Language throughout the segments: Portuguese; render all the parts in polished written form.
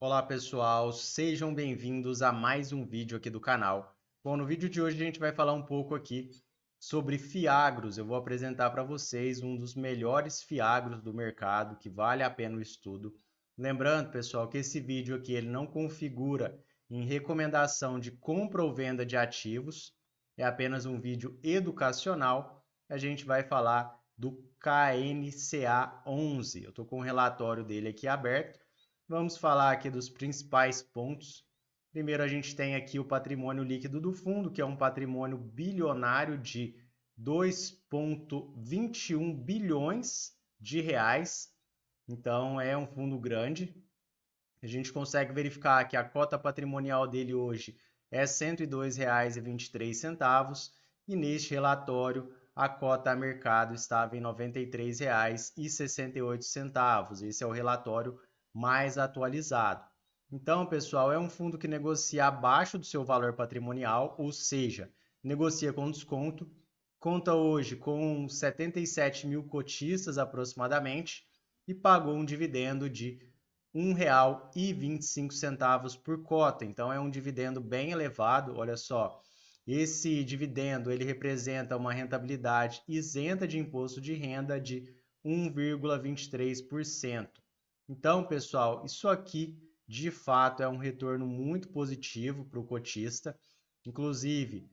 Olá pessoal, sejam bem-vindos a mais um vídeo aqui do canal. Bom, no vídeo de hoje a gente vai falar um pouco aqui sobre fiagros. Eu vou apresentar para vocês um dos melhores fiagros do mercado, que vale a pena o estudo. Lembrando, pessoal, que esse vídeo aqui ele não configura em recomendação de compra ou venda de ativos, é apenas um vídeo educacional. A gente vai falar do KNCA 11. Eu estou com o relatório dele aqui aberto. Vamos falar aqui dos principais pontos. Primeiro, a gente tem aqui o patrimônio líquido do fundo, que é um patrimônio bilionário de 2,21 bilhões de reais. Então, é um fundo grande. A gente consegue verificar que a cota patrimonial dele hoje é R$ 102,23 e neste relatório a cota a mercado estava em R$ 93,68. Esse é o relatório mais atualizado. Então, pessoal, é um fundo que negocia abaixo do seu valor patrimonial, ou seja, negocia com desconto. Conta hoje com 77 mil cotistas aproximadamente e pagou um dividendo de R$ 1,25 por cota. Então é um dividendo bem elevado. Olha só, esse dividendo ele representa uma rentabilidade isenta de imposto de renda de 1,23%. Então, pessoal, isso aqui de fato é um retorno muito positivo para o cotista. Inclusive,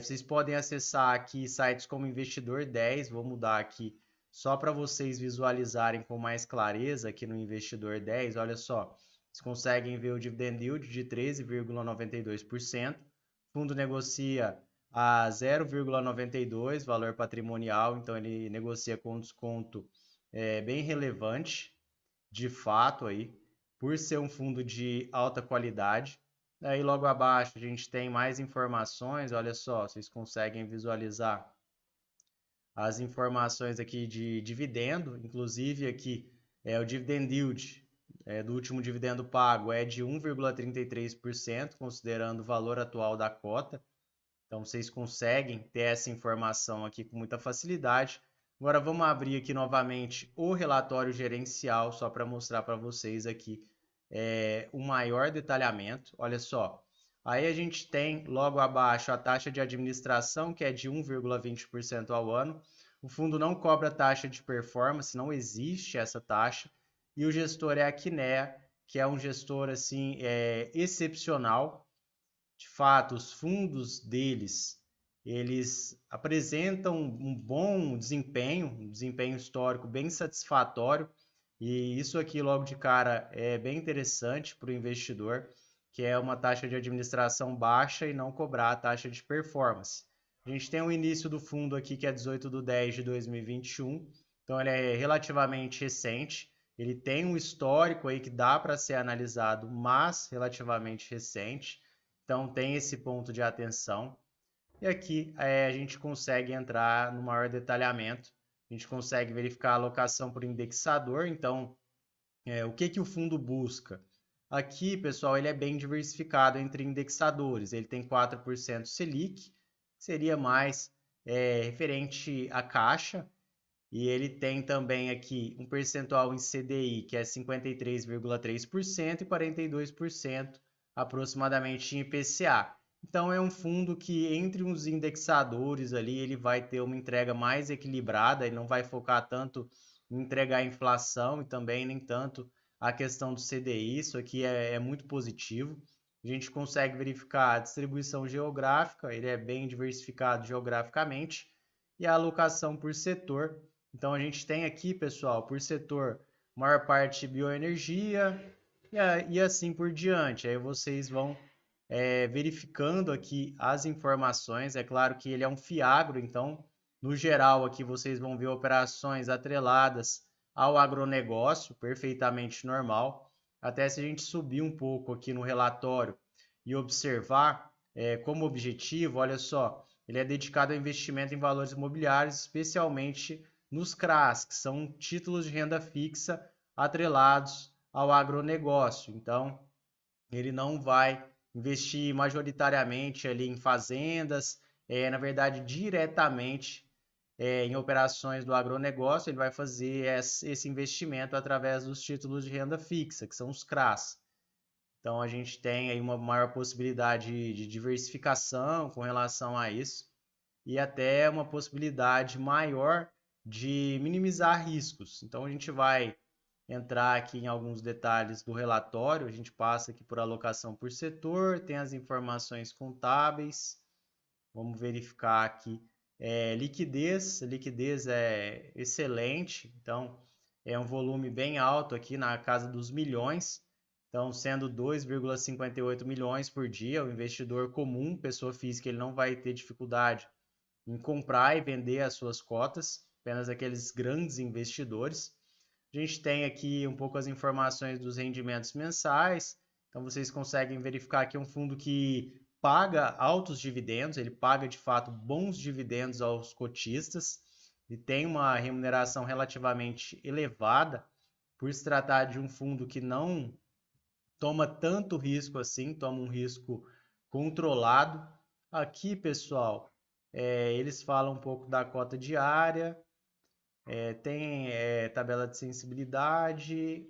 vocês podem acessar aqui sites como Investidor 10, vou mudar aqui só para vocês visualizarem com mais clareza aqui no Investidor 10, olha só, vocês conseguem ver o dividend yield de 13,92%, o fundo negocia a 0,92 valor patrimonial, então ele negocia com desconto bem relevante, de fato aí, por ser um fundo de alta qualidade. Aí logo abaixo a gente tem mais informações, olha só, vocês conseguem visualizar as informações aqui de dividendo, inclusive aqui o dividend yield do último dividendo pago é de 1,33%, considerando o valor atual da cota. Então vocês conseguem ter essa informação aqui com muita facilidade. Agora vamos abrir aqui novamente o relatório gerencial, só para mostrar para vocês aqui o maior detalhamento. Olha só, aí a gente tem logo abaixo a taxa de administração, que é de 1,20% ao ano. O fundo não cobra taxa de performance, não existe essa taxa. E o gestor é a Kinea, que é um gestor assim excepcional. De fato, os fundos deles, eles apresentam um bom desempenho, um desempenho histórico bem satisfatório, e isso aqui logo de cara é bem interessante para o investidor, que é uma taxa de administração baixa e não cobrar a taxa de performance. A gente tem o início do fundo aqui que é 18/10/2021, então ele é relativamente recente, ele tem um histórico aí que dá para ser analisado, mas relativamente recente. Então tem esse ponto de atenção. E aqui a gente consegue entrar no maior detalhamento. A gente consegue verificar a alocação por indexador. Então, o que, que o fundo busca? Aqui, pessoal, ele é bem diversificado entre indexadores. Ele tem 4% Selic, que seria mais referente à caixa. E ele tem também aqui um percentual em CDI, que é 53,3% e 42% aproximadamente em IPCA. Então é um fundo que entre os indexadores ali ele vai ter uma entrega mais equilibrada e não vai focar tanto em entregar a inflação e também nem tanto a questão do CDI. Isso aqui é muito positivo. A gente consegue verificar a distribuição geográfica, ele é bem diversificado geograficamente e a alocação por setor. Então a gente tem aqui, pessoal, por setor, maior parte bioenergia e assim por diante. Aí vocês vão verificando aqui as informações. É claro que ele é um fiagro, então, no geral, aqui vocês vão ver operações atreladas ao agronegócio, perfeitamente normal. Até se a gente subir um pouco aqui no relatório e observar como objetivo, olha só, ele é dedicado ao investimento em valores imobiliários, especialmente nos CRAs, que são títulos de renda fixa atrelados ao agronegócio. Então, ele não vai investir majoritariamente ali em fazendas, na verdade, diretamente em operações do agronegócio, ele vai fazer esse investimento através dos títulos de renda fixa, que são os CRAs. Então a gente tem aí uma maior possibilidade de diversificação com relação a isso e até uma possibilidade maior de minimizar riscos. Então a gente vai entrar aqui em alguns detalhes do relatório, a gente passa aqui por alocação por setor, tem as informações contábeis, vamos verificar aqui liquidez é excelente, então é um volume bem alto aqui na casa dos milhões, então sendo 2,58 milhões por dia, o investidor comum, pessoa física, ele não vai ter dificuldade em comprar e vender as suas cotas, apenas aqueles grandes investidores. A gente tem aqui um pouco as informações dos rendimentos mensais, então vocês conseguem verificar que é um fundo que paga altos dividendos, ele paga de fato bons dividendos aos cotistas e tem uma remuneração relativamente elevada por se tratar de um fundo que não toma tanto risco assim, toma um risco controlado. Aqui, pessoal, eles falam um pouco da cota diária, tem tabela de sensibilidade,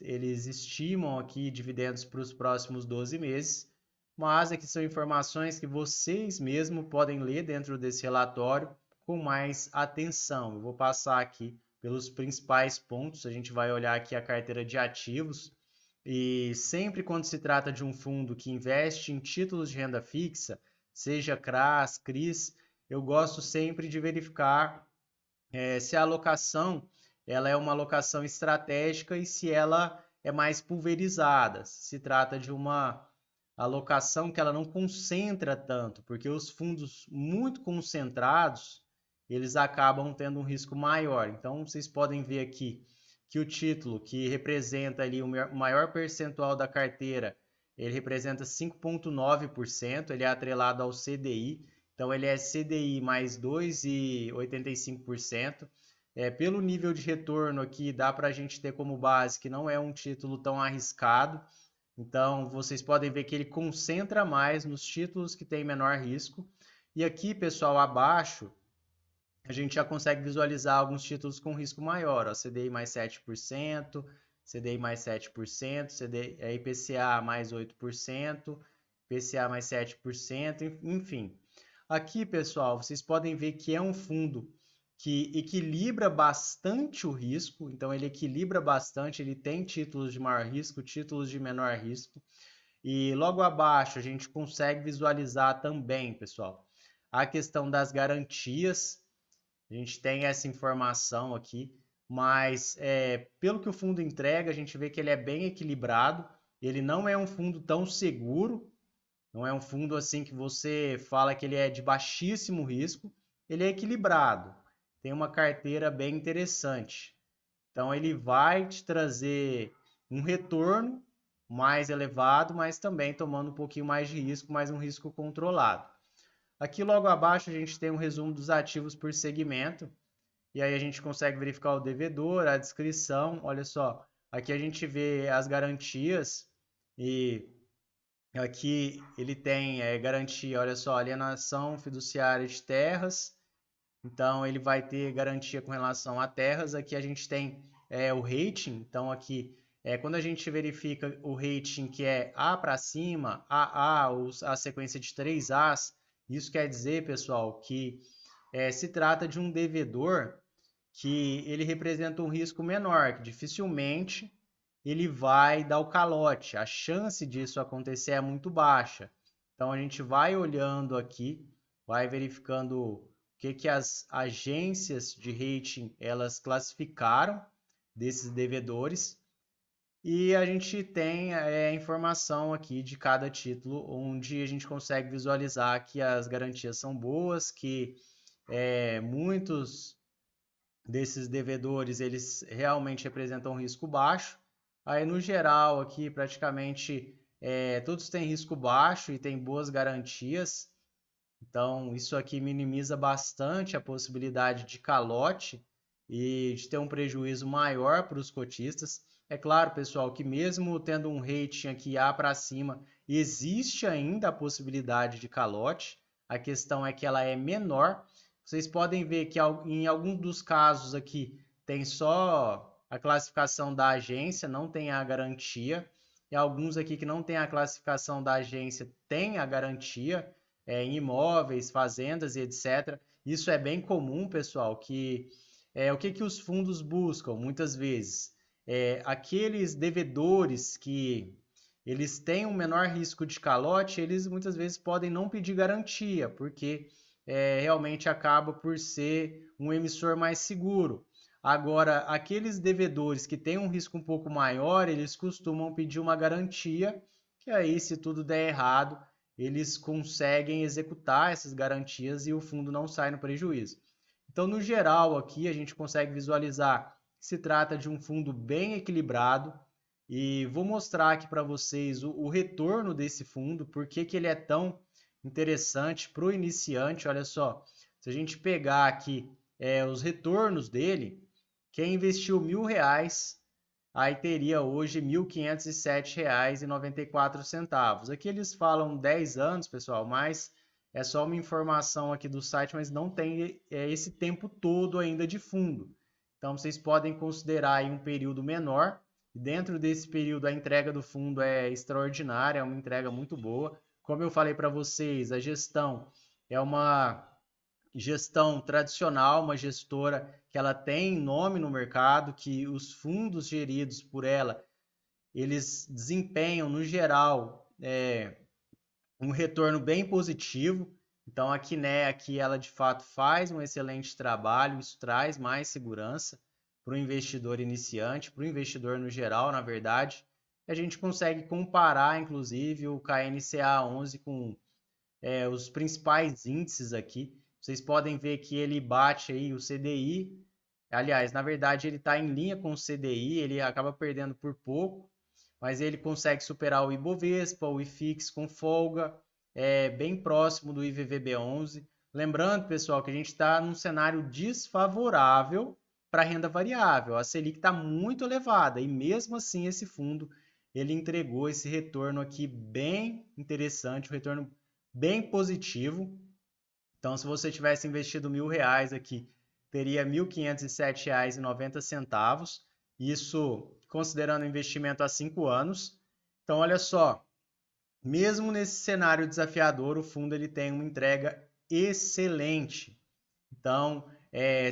eles estimam aqui dividendos para os próximos 12 meses, mas aqui são informações que vocês mesmos podem ler dentro desse relatório com mais atenção. Eu vou passar aqui pelos principais pontos, a gente vai olhar aqui a carteira de ativos, e sempre quando se trata de um fundo que investe em títulos de renda fixa, seja CRAS, CRIs, eu gosto sempre de verificar se a alocação ela é uma alocação estratégica e se ela é mais pulverizada, se trata de uma alocação que ela não concentra tanto, porque os fundos muito concentrados, eles acabam tendo um risco maior. Então, vocês podem ver aqui que o título, que representa ali o maior percentual da carteira, ele representa 5,9%, ele é atrelado ao CDI, então ele é CDI mais 2,85%. Pelo nível de retorno aqui, dá para a gente ter como base que não é um título tão arriscado. Então, vocês podem ver que ele concentra mais nos títulos que têm menor risco. E aqui, pessoal, abaixo, a gente já consegue visualizar alguns títulos com risco maior, ó, CDI mais 7%, CDI mais 7%, CDI, IPCA mais 8%, IPCA mais 7%, enfim. Aqui, pessoal, vocês podem ver que é um fundo que equilibra bastante o risco, então ele equilibra bastante, ele tem títulos de maior risco, títulos de menor risco. E logo abaixo a gente consegue visualizar também, pessoal, a questão das garantias. A gente tem essa informação aqui, mas pelo que o fundo entrega, a gente vê que ele é bem equilibrado. Ele não é um fundo tão seguro, não é um fundo assim que você fala que ele é de baixíssimo risco. Ele é equilibrado, tem uma carteira bem interessante. Então ele vai te trazer um retorno mais elevado, mas também tomando um pouquinho mais de risco, mas um risco controlado. Aqui logo abaixo a gente tem um resumo dos ativos por segmento. E aí a gente consegue verificar o devedor, a descrição. Olha só, aqui a gente vê as garantias e aqui ele tem garantia, olha só, alienação fiduciária de terras. Então ele vai ter garantia com relação a terras. Aqui a gente tem o rating. Então aqui quando a gente verifica o rating que é A para cima, AA, a sequência de 3 As, isso quer dizer, pessoal, que se trata de um devedor que ele representa um risco menor, que dificilmente ele vai dar o calote. A chance disso acontecer é muito baixa. Então a gente vai olhando aqui, vai verificando o que as agências de rating elas classificaram desses devedores e a gente tem a informação aqui de cada título, onde a gente consegue visualizar que as garantias são boas, que muitos desses devedores, eles realmente representam um risco baixo. Aí, no geral, aqui praticamente todos têm risco baixo e têm boas garantias. Então, isso aqui minimiza bastante a possibilidade de calote e de ter um prejuízo maior para os cotistas. É claro, pessoal, que mesmo tendo um rating aqui A para cima, existe ainda a possibilidade de calote. A questão é que ela é menor. Vocês podem ver que em alguns dos casos aqui tem só a classificação da agência, não tem a garantia. e alguns aqui que não tem a classificação da agência têm a garantia em imóveis, fazendas e etc. Isso é bem comum, pessoal, que o que os fundos buscam muitas vezes? Aqueles devedores que eles têm um menor risco de calote, eles muitas vezes podem não pedir garantia, porque realmente acaba por ser um emissor mais seguro. Agora, aqueles devedores que têm um risco um pouco maior, eles costumam pedir uma garantia, que aí, se tudo der errado, eles conseguem executar essas garantias e o fundo não sai no prejuízo. Então, no geral, aqui a gente consegue visualizar que se trata de um fundo bem equilibrado e vou mostrar aqui para vocês o retorno desse fundo, por que ele é tão interessante para o iniciante. Olha só, se a gente pegar aqui os retornos dele, quem investiu R$ 1.000, aí teria hoje R$ 1.507,94. Aqui eles falam 10 anos, pessoal, mas é só uma informação aqui do site, mas não tem esse tempo todo ainda de fundo. Então vocês podem considerar aí um período menor. Dentro desse período a entrega do fundo é extraordinária, é uma entrega muito boa. Como eu falei para vocês, a gestão é uma gestão tradicional, uma gestora que ela tem nome no mercado, que os fundos geridos por ela, eles desempenham, no geral, um retorno bem positivo. Então a Quiné aqui, ela de fato faz um excelente trabalho, isso traz mais segurança para o investidor iniciante, para o investidor no geral, na verdade. A gente consegue comparar, inclusive, o KNCA 11 com os principais índices aqui. Vocês podem ver que ele bate aí o CDI. Aliás, na verdade, ele está em linha com o CDI, ele acaba perdendo por pouco, mas ele consegue superar o Ibovespa, o IFIX com folga, bem próximo do IVVB11. Lembrando, pessoal, que a gente está num cenário desfavorável para a renda variável. A Selic está muito elevada e mesmo assim esse fundo ele entregou esse retorno aqui bem interessante, um retorno bem positivo. Então, se você tivesse investido R$ 1.000 aqui, teria R$ 1.507,90. Isso considerando o investimento há 5 anos. Então, olha só, mesmo nesse cenário desafiador, o fundo ele tem uma entrega excelente. Então,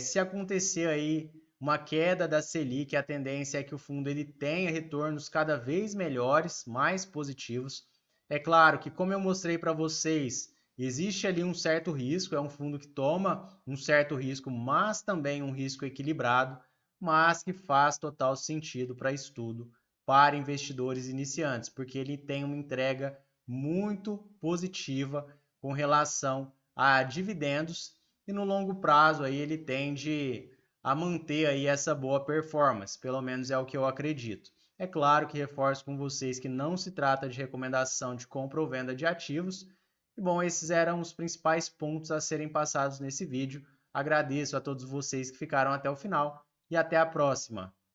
se acontecer aí uma queda da Selic, a tendência é que o fundo ele tenha retornos cada vez melhores, mais positivos. É claro que, como eu mostrei para vocês, existe ali um certo risco, é um fundo que toma um certo risco, mas também um risco equilibrado, mas que faz total sentido para estudo para investidores iniciantes, porque ele tem uma entrega muito positiva com relação a dividendos e no longo prazo aí ele tende a manter aí essa boa performance, pelo menos é o que eu acredito. É claro que reforço com vocês que não se trata de recomendação de compra ou venda de ativos. E bom, esses eram os principais pontos a serem passados nesse vídeo. Agradeço a todos vocês que ficaram até o final e até a próxima.